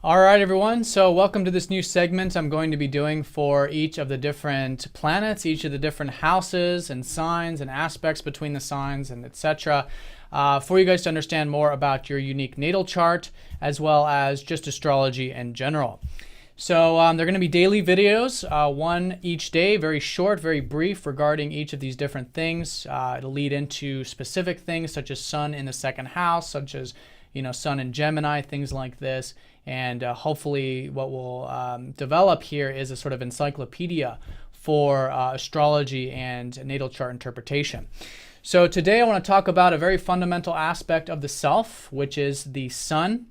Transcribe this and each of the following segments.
All right, everyone. So welcome to this new segment I'm going to be doing for each of the different planets, each of the different houses and signs and aspects between the signs and etc. For you guys to understand more about your unique natal chart as well as just astrology in general. So they're going to be daily videos, one each day, very short, very brief regarding each of these different things. It'll lead into specific things such as Sun in the second house, such as Sun in Gemini, things like this. And hopefully what we'll develop here is a sort of encyclopedia for astrology and natal chart interpretation. So today I want to talk about a very fundamental aspect of the self, which is the sun.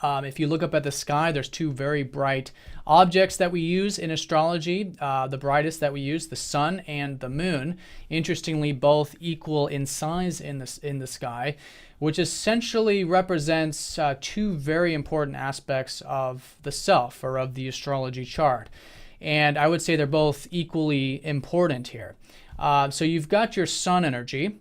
If you look up at the sky, there's two very bright objects that we use in astrology. The brightest that we use, the sun and the moon. Interestingly, both equal in size in the sky, which essentially represents two very important aspects of the self or of the astrology chart. And I would say they're both equally important here. So you've got your sun energy,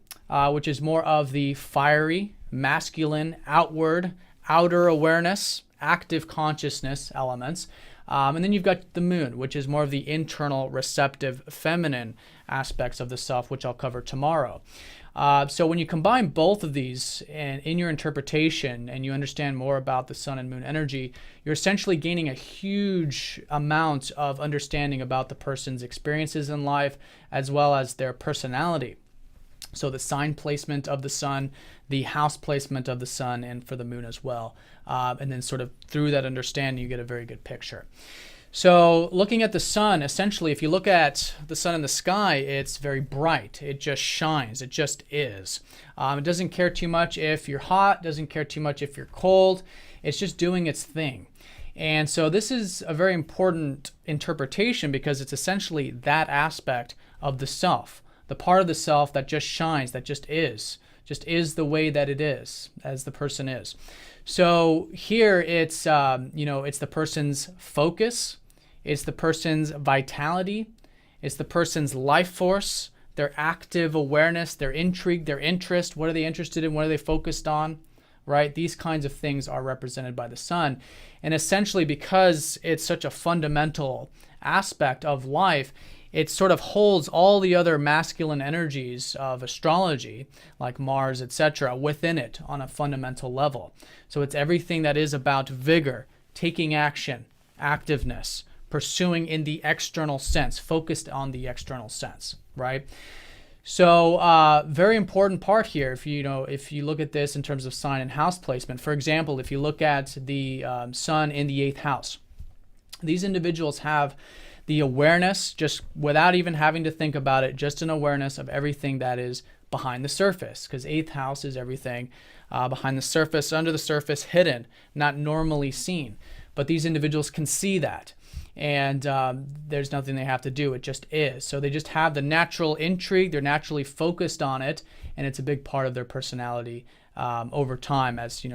which is more of the fiery, masculine, outer awareness, active consciousness elements. And then you've got the moon, which is more of the internal, receptive, feminine aspects of the self, which I'll cover tomorrow. So when you combine both of these in your interpretation and you understand more about the sun and moon energy, you're essentially gaining a huge amount of understanding about the person's experiences in life as well as their personality. So the sign placement of the sun, the house placement of the sun, and for the moon as well. And then sort of through that understanding, you get a very good picture. So looking at the sun, essentially, if you look at the sun in the sky, it's very bright. It just shines. It just is. It doesn't care too much if you're hot, doesn't care too much if you're cold. It's just doing its thing. And so this is a very important interpretation because it's essentially that aspect of the self. The part of the self that just shines, that just is the way that it is, as the person is. So here it's, it's the person's focus, it's the person's vitality, it's the person's life force, their active awareness, their intrigue, their interest, what are they interested in, what are they focused on, right? These kinds of things are represented by the sun. And essentially because it's such a fundamental aspect of life, it sort of holds all the other masculine energies of astrology, like Mars, etc., within it on a fundamental level. So it's everything that is about vigor, taking action, activeness, pursuing in the external sense, focused on the external sense, right? So very important part here, if you look at this in terms of sign and house placement. For example, if you look at the sun in the 8th house, these individuals have the awareness, just without even having to think about it, just an awareness of everything that is behind the surface, because 8th house is everything behind the surface, under the surface, hidden, not normally seen. But these individuals can see that, and there's nothing they have to do. It just is. So they just have the natural intrigue. They're naturally focused on it, and it's a big part of their personality over time, as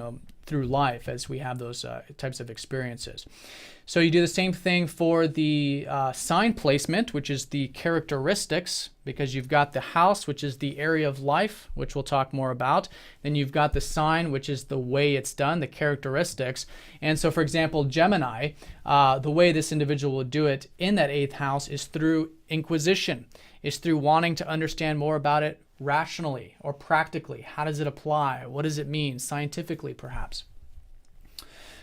through life, as we have those types of experiences. So you do the same thing for the sign placement, which is the characteristics, because you've got the house, which is the area of life, which we'll talk more about. Then you've got the sign, which is the way it's done, the characteristics. And so, for example, Gemini, the way this individual would do it in that 8th house is through inquisition, is through wanting to understand more about it rationally or practically. How does it apply? What does it mean scientifically, perhaps?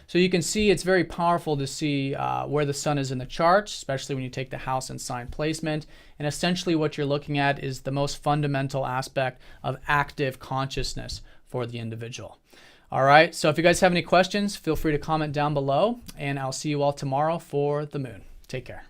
So you can see it's very powerful to see where the sun is in the chart, especially when you take the house and sign placement. And essentially what you're looking at is the most fundamental aspect of active consciousness for the individual. All right, so if you guys have any questions, feel free to comment down below, and I'll see you all tomorrow for the moon. Take care.